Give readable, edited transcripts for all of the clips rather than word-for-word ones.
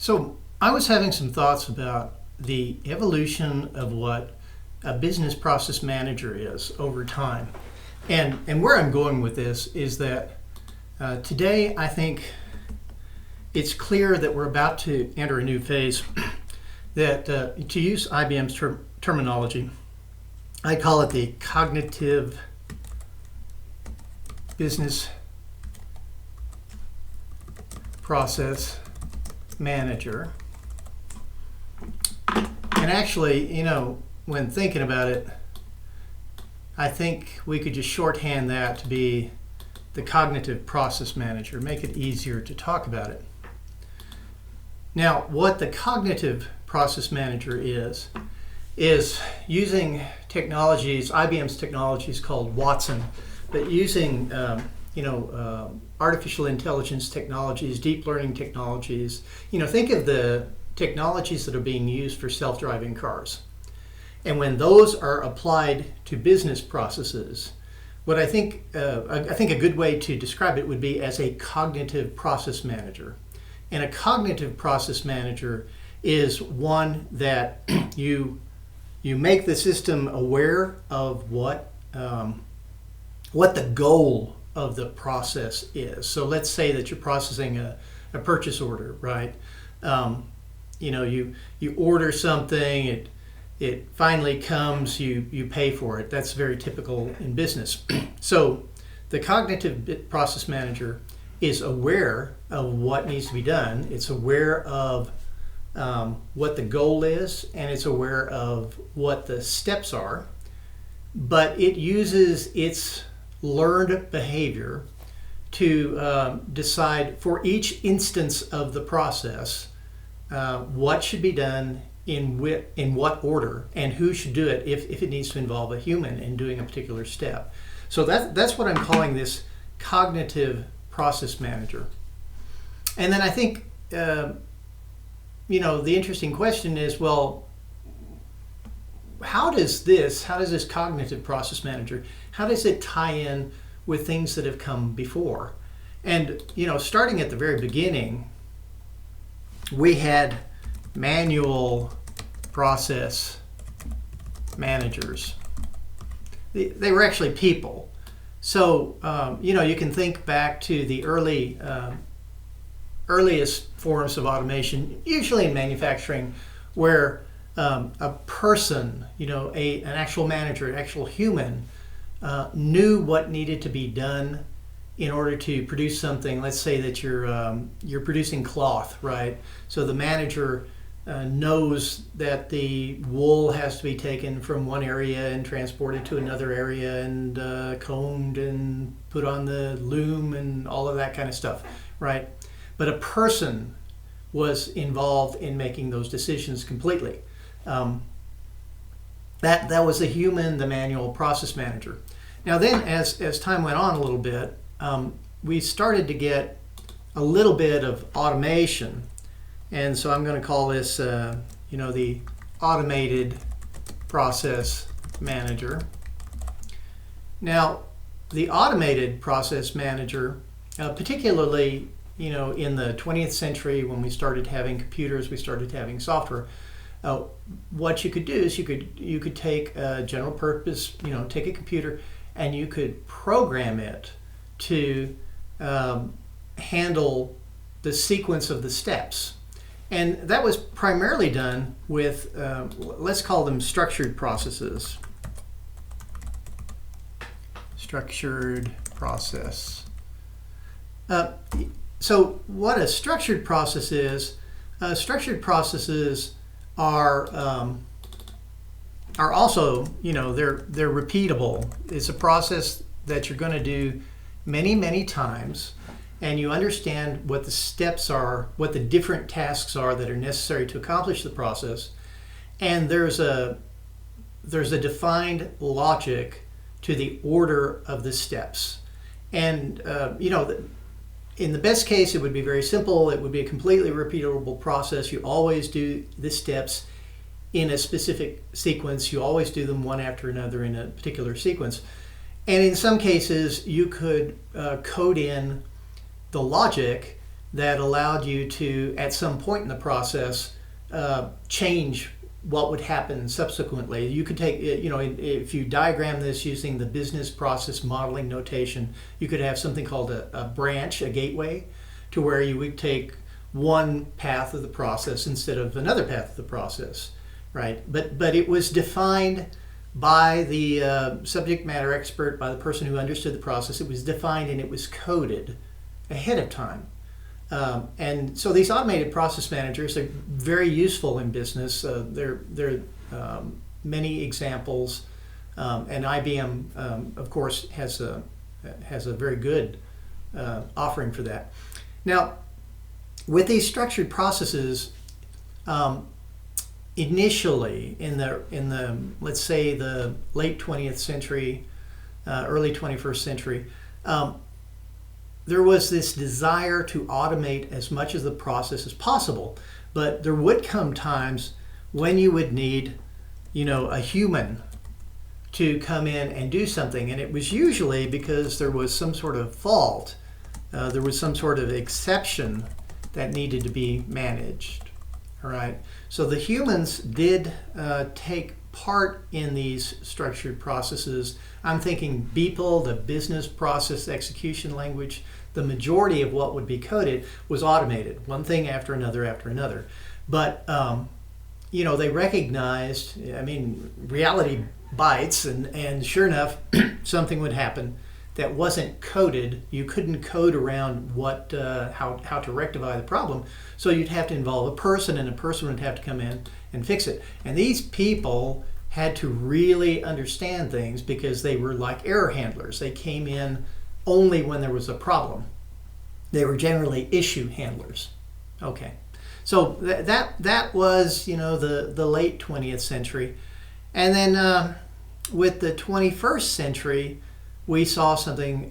So I was having some thoughts about the evolution of what a business process manager is over time. And where I'm going with this is that today I think it's clear that we're about to enter a new phase that, to use IBM's terminology, I call it the cognitive business process manager. And actually, when thinking about it, I think we could just shorthand that to be the cognitive process manager, make it easier to talk about it. Now, what the cognitive process manager is using technologies, IBM's technologies called Watson, but using artificial intelligence technologies, deep learning technologies. Think of the technologies that are being used for self-driving cars. And when those are applied to business processes, what I think a good way to describe it would be as a cognitive process manager. And a cognitive process manager is one that you make the system aware of what the goal of the process is. So let's say that you're processing a purchase order, right? You order something, it finally comes, you pay for it. That's very typical in business. So the cognitive process manager is aware of what needs to be done. It's aware of what the goal is, and it's aware of what the steps are, but it uses its learned behavior to decide for each instance of the process what should be done in what order and who should do it if it needs to involve a human in doing a particular step. So that's what I'm calling this cognitive process manager. And then I think the interesting question is, well, how does this cognitive process manager, how does it tie in with things that have come before? And starting at the very beginning, we had manual process managers. They were actually people. So you can think back to the earliest forms of automation, usually in manufacturing, where a person, an actual manager, an actual human, knew what needed to be done in order to produce something. Let's say that you're producing cloth, right? So the manager knows that the wool has to be taken from one area and transported to another area and combed and put on the loom and all of that kind of stuff, right? But a person was involved in making those decisions completely. That was a human, the manual process manager. Now then, as time went on a little bit, we started to get a little bit of automation. And so I'm going to call this, the automated process manager. Now, the automated process manager, particularly, in the 20th century when we started having computers, we started having software. What you could do is you could take a general purpose, take a computer, and you could program it to handle the sequence of the steps. And that was primarily done with, let's call them structured processes. Structured process. So what a structured process is, structured processes are also, they're repeatable. It's a process that you're going to do many, many times, and you understand what the steps are, what the different tasks are that are necessary to accomplish the process, and there's a defined logic to the order of the steps. And in the best case, it would be very simple. It would be a completely repeatable process. You always do the steps in a specific sequence. You always do them one after another in a particular sequence. And in some cases, you could code in the logic that allowed you to, at some point in the process, change what would happen subsequently. You could take, if you diagram this using the business process modeling notation, you could have something called a branch, a gateway, to where you would take one path of the process instead of another path of the process, right? But it was defined by the subject matter expert, by the person who understood the process. It was defined and it was coded ahead of time. And so these automated process managers are very useful in business. There are many examples, and IBM, of course, has a very good offering for that. Now, with these structured processes, initially in the let's say the late 20th century, early 21st century, there was this desire to automate as much of the process as possible, but there would come times when you would need, a human to come in and do something, and it was usually because there was some sort of fault, there was some sort of exception that needed to be managed. All right. So the humans did take part in these structured processes. I'm thinking BPL, the business process execution language. The majority of what would be coded was automated, one thing after another after another. But they recognized, reality bites, and sure enough, something would happen that wasn't coded. You couldn't code around how to rectify the problem. So you'd have to involve a person, and a person would have to come in and fix it. And these people had to really understand things because they were like error handlers. They came in only when there was a problem. They were generally issue handlers. Okay. So that was, the late 20th century. And then with the 21st century, we saw something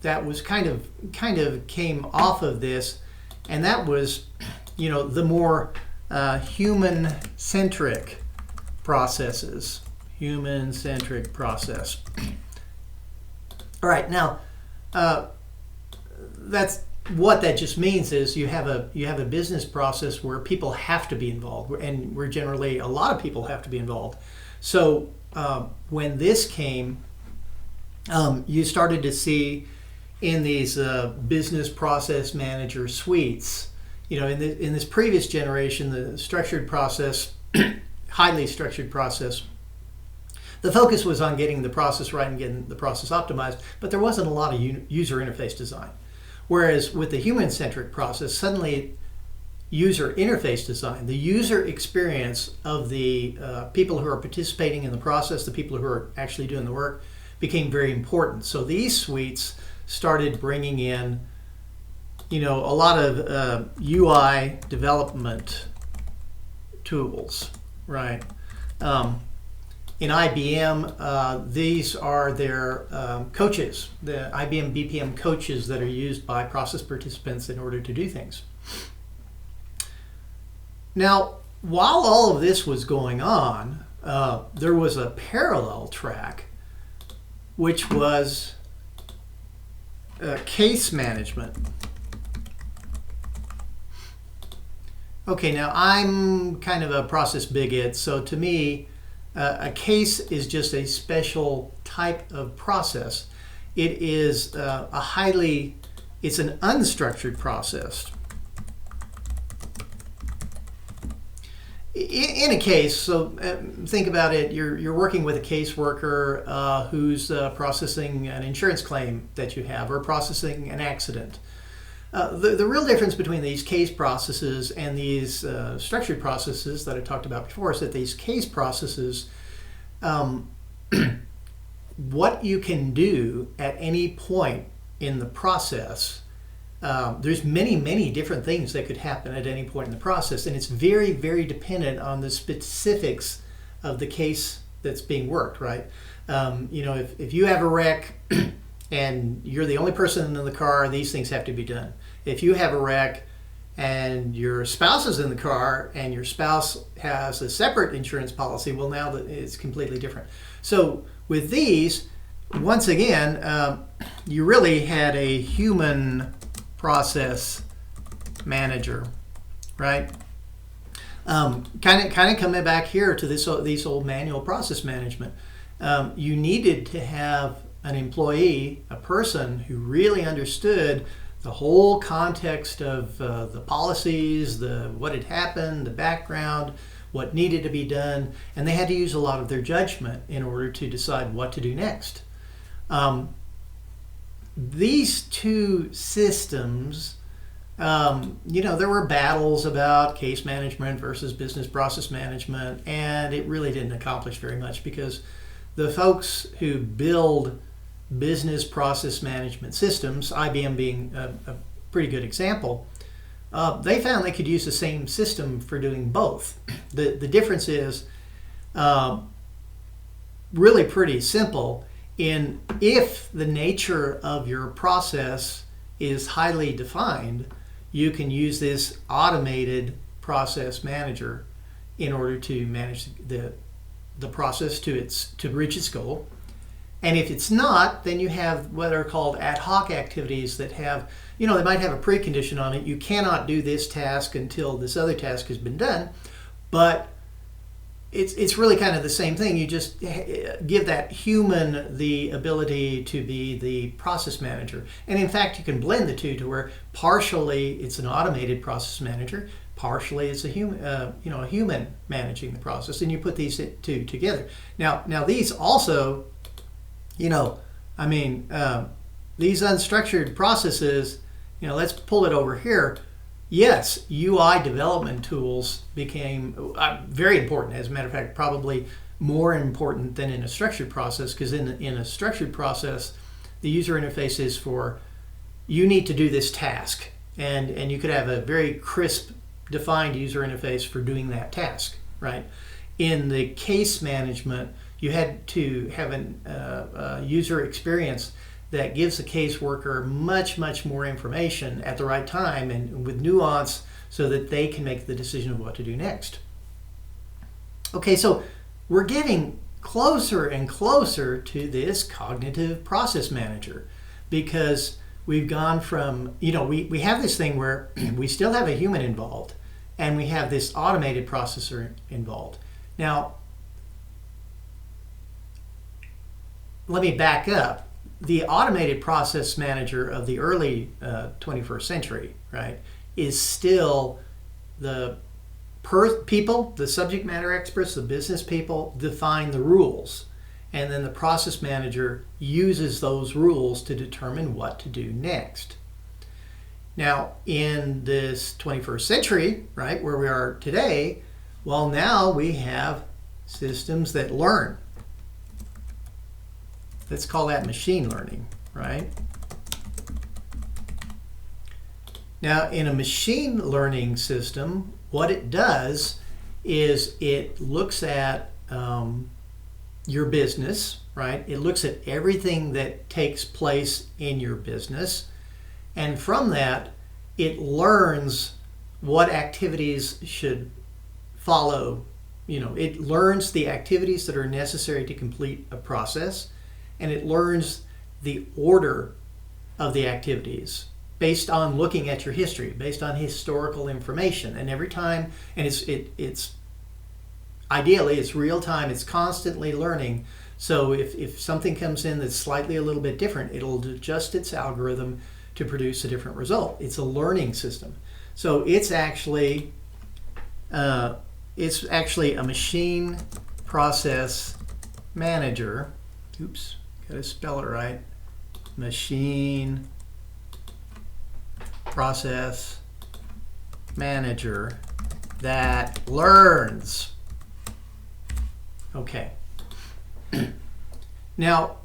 that was kind of came off of this, and that was, the more human-centric processes. Human-centric process. All right, now that's what that just means is you have a business process where people have to be involved, and where generally a lot of people have to be involved. So when this came, you started to see in these business process manager suites, in this previous generation, the structured process, highly structured process, the focus was on getting the process right and getting the process optimized, but there wasn't a lot of user interface design. Whereas with the human-centric process, suddenly user interface design, the user experience of the people who are participating in the process, the people who are actually doing the work, became very important. So these suites started bringing in, a lot of UI development tools, right? In IBM, these are their coaches, the IBM BPM coaches that are used by process participants in order to do things. Now, while all of this was going on, there was a parallel track, which was case management. Okay, now I'm kind of a process bigot, so to me, a case is just a special type of process. It is it's an unstructured process. In a case, so think about it, you're working with a caseworker who's processing an insurance claim that you have, or processing an accident. The real difference between these case processes and these structured processes that I talked about before is that these case processes, what you can do at any point in the process, there's many different things that could happen at any point in the process, and it's very, very dependent on the specifics of the case that's being worked, right? If you have a wreck and you're the only person in the car, these things have to be done. If you have a wreck and your spouse is in the car and your spouse has a separate insurance policy, well, now it's completely different. So with these, once again, you really had a human process manager, right? Kind of coming back here to these old manual process management. You needed to have an employee, a person who really understood the whole context of the policies, what had happened, the background, what needed to be done, and they had to use a lot of their judgment in order to decide what to do next. These two systems, there were battles about case management versus business process management, and it really didn't accomplish very much because the folks who build business process management systems, IBM being a pretty good example, they found they could use the same system for doing both. The difference is really pretty simple. If the nature of your process is highly defined, you can use this automated process manager in order to manage the process to reach its goal. And if it's not, then you have what are called ad hoc activities that have, they might have a precondition on it. You cannot do this task until this other task has been done. But it's really kind of the same thing. You just give that human the ability to be the process manager. And in fact, you can blend the two to where partially it's an automated process manager, partially it's a human managing the process, and you put these two together. Now these also, these unstructured processes, let's pull it over here. Yes, UI development tools became very important. As a matter of fact, probably more important than in a structured process, because in a structured process, the user interface is for, you need to do this task. And you could have a very crisp, defined user interface for doing that task, right? In the case management, you had to have a user experience that gives the caseworker much, much more information at the right time and with nuance so that they can make the decision of what to do next. Okay, so we're getting closer and closer to this cognitive process manager because we've gone from, we have this thing where we still have a human involved and we have this automated processor involved. Now, let me back up. The automated process manager of the early 21st century, right, is still the people, the subject matter experts, the business people define the rules. And then the process manager uses those rules to determine what to do next. Now, in this 21st century, right, where we are today, well, now we have systems that learn. Let's call that machine learning, right? Now, in a machine learning system, what it does is it looks at your business, right? It looks at everything that takes place in your business. And from that, it learns what activities should follow. It learns the activities that are necessary to complete a process. And it learns the order of the activities based on looking at your history, based on historical information. And every time, and it's ideally it's real time, it's constantly learning. So if something comes in that's slightly a little bit different, it'll adjust its algorithm to produce a different result. It's a learning system. So it's actually a machine process manager. Oops. Got to spell it right. Machine process manager that learns. Okay. Now,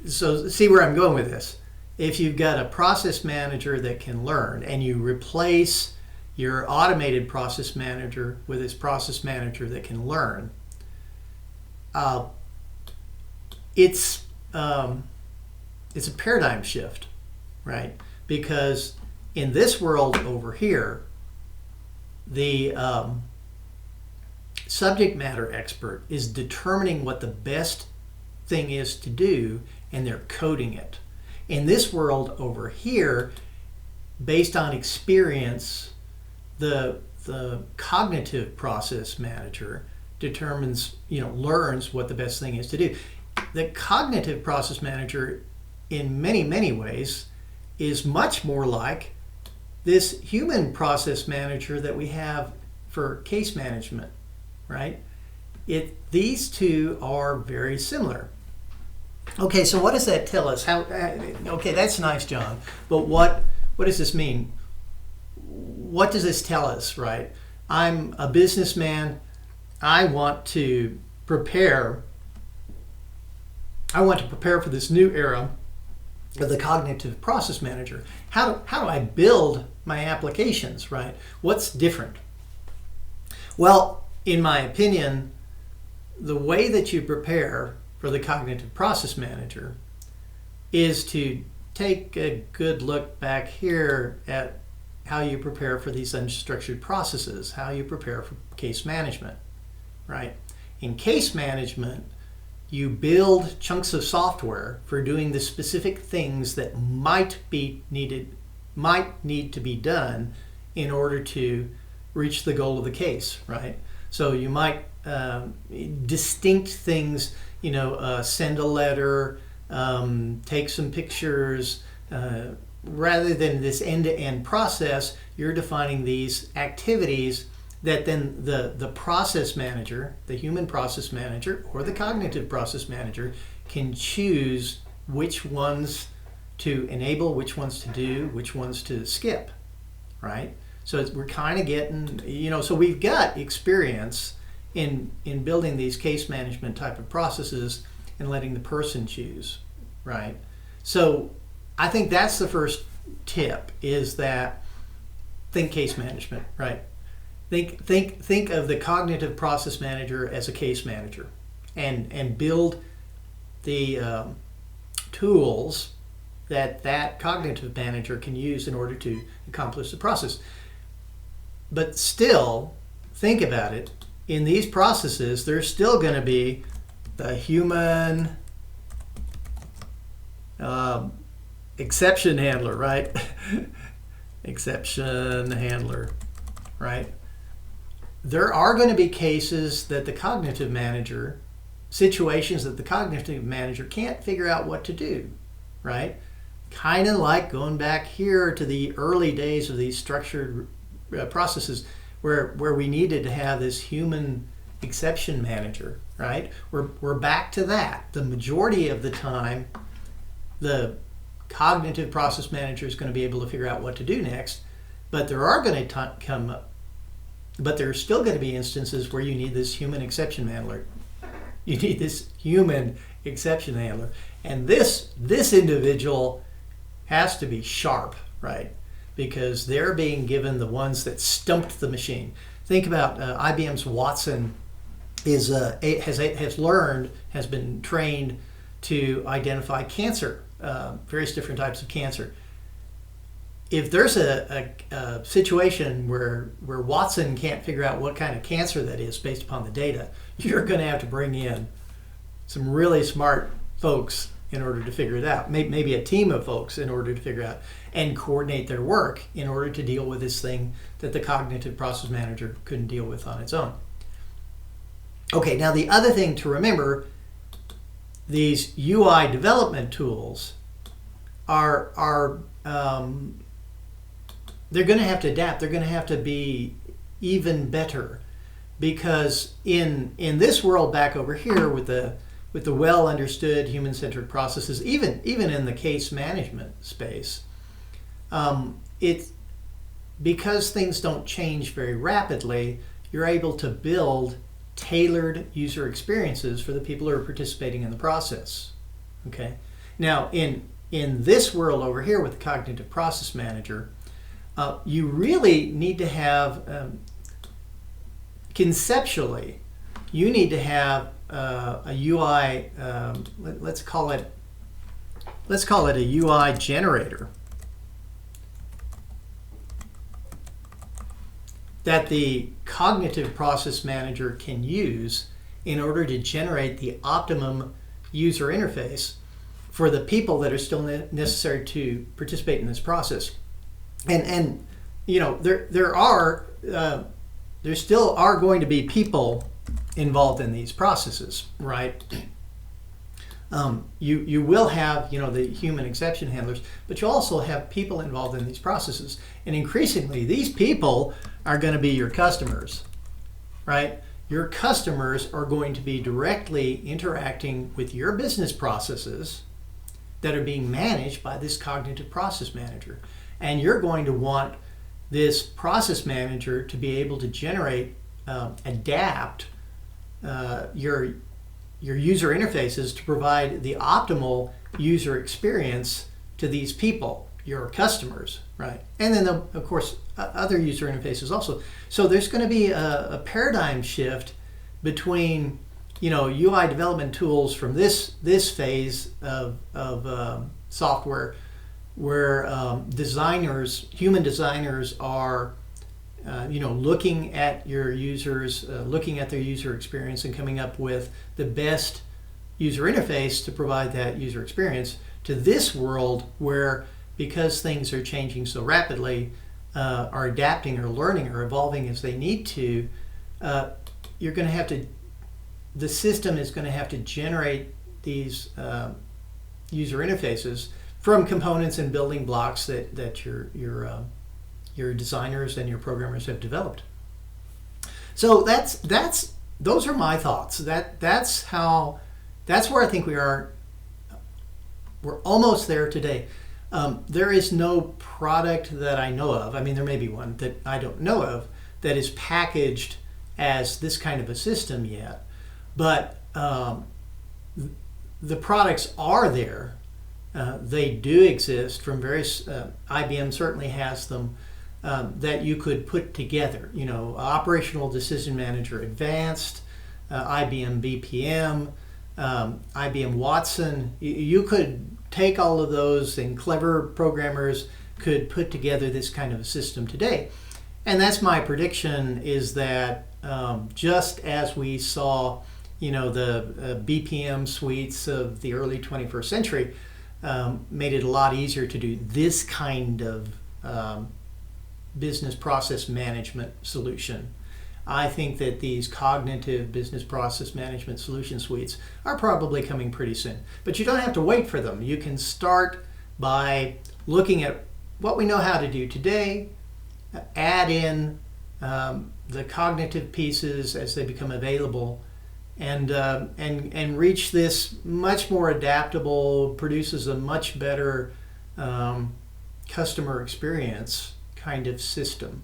so see where I'm going with this. If you've got a process manager that can learn and you replace your automated process manager with this process manager that can learn, it's a paradigm shift, right? Because in this world over here, the subject matter expert is determining what the best thing is to do, and they're coding it. In this world over here, based on experience, the cognitive process manager determines, learns what the best thing is to do. The cognitive process manager, in many, many ways, is much more like this human process manager that we have for case management, right? These two are very similar. Okay, so what does that tell us? Okay, that's nice, John, but what does this mean? What does this tell us, right? I'm a businessman. I want to prepare for this new era of the cognitive process manager. How do I build my applications, right? What's different? Well, in my opinion, the way that you prepare for the cognitive process manager is to take a good look back here at how you prepare for these unstructured processes, how you prepare for case management, right? In case management, you build chunks of software for doing the specific things that might need to be done in order to reach the goal of the case, right? So you might distinct things, send a letter, take some pictures. Rather than this end-to-end process, you're defining these activities that then the process manager, the human process manager, or the cognitive process manager can choose which ones to enable, which ones to do, which ones to skip, right? So we're kind of getting, so we've got experience in building these case management type of processes and letting the person choose, right? So I think that's the first tip, is that think case management, right? Think of the cognitive process manager as a case manager, and build the tools that cognitive manager can use in order to accomplish the process. But still, think about it. In these processes, there's still going to be the human exception handler, right? Exception handler, right? There are going to be cases that the cognitive manager, situations that the cognitive manager can't figure out what to do, right? Kind of like going back here to the early days of these structured processes where we needed to have this human exception manager, right? We're back to that. The majority of the time, the cognitive process manager is going to be able to figure out what to do next, but there are going to come up, but there are still going to be instances where you need this human exception handler. You need this human exception handler, and this individual has to be sharp, right? Because they're being given the ones that stumped the machine. Think about IBM's Watson has been trained to identify cancer, various different types of cancer. If there's a situation where Watson can't figure out what kind of cancer that is based upon the data, you're going to have to bring in some really smart folks in order to figure it out. Maybe a team of folks in order to figure out and coordinate their work in order to deal with this thing that the cognitive process manager couldn't deal with on its own. Okay, now the other thing to remember, these UI development tools are they're going to have to adapt. They're going to have to be even better, because in this world back over here with the well understood human-centered processes, even in the case management space, it's because things don't change very rapidly, you're able to build tailored user experiences for the people who are participating in the process. Okay. Now in this world over here with the cognitive process manager, you really need to have conceptually, you need to have a UI. Let's call it a UI generator that the cognitive process manager can use in order to generate the optimum user interface for the people that are still necessary to participate in this process. and there still are going to be people involved in these processes, right? You will have the human exception handlers, but you also have people involved in these processes, and increasingly these people are going to be your customers, right? Your customers are going to be directly interacting with your business processes that are being managed by this cognitive process manager, and you're going to want this process manager to be able to generate, adapt your user interfaces to provide the optimal user experience to these people, your customers, right? And then, of course, other user interfaces also. So there's going to be a paradigm shift between, UI development tools from this phase of software, where human designers are looking at your users, looking at their user experience and coming up with the best user interface to provide that user experience, to this world where, because things are changing so rapidly, are adapting or learning or evolving as they need to, the system is going to have to generate these user interfaces from components and building blocks that your designers and your programmers have developed. So those are my thoughts. That's where I think we are. We're almost there today. There is no product that I know of. I mean, there may be one that I don't know of that is packaged as this kind of a system yet, but the products are there. They do exist from various. IBM certainly has them. That you could put together, Operational Decision Manager Advanced, IBM BPM, IBM Watson. You could take all of those, and clever programmers could put together this kind of a system today. And that's my prediction, is that just as we saw, the BPM suites of the early 21st century made it a lot easier to do this kind of business process management solution. I think that these cognitive business process management solution suites are probably coming pretty soon. But you don't have to wait for them. You can start by looking at what we know how to do today, add in the cognitive pieces as they become available, and reach this much more adaptable, produces a much better customer experience kind of system.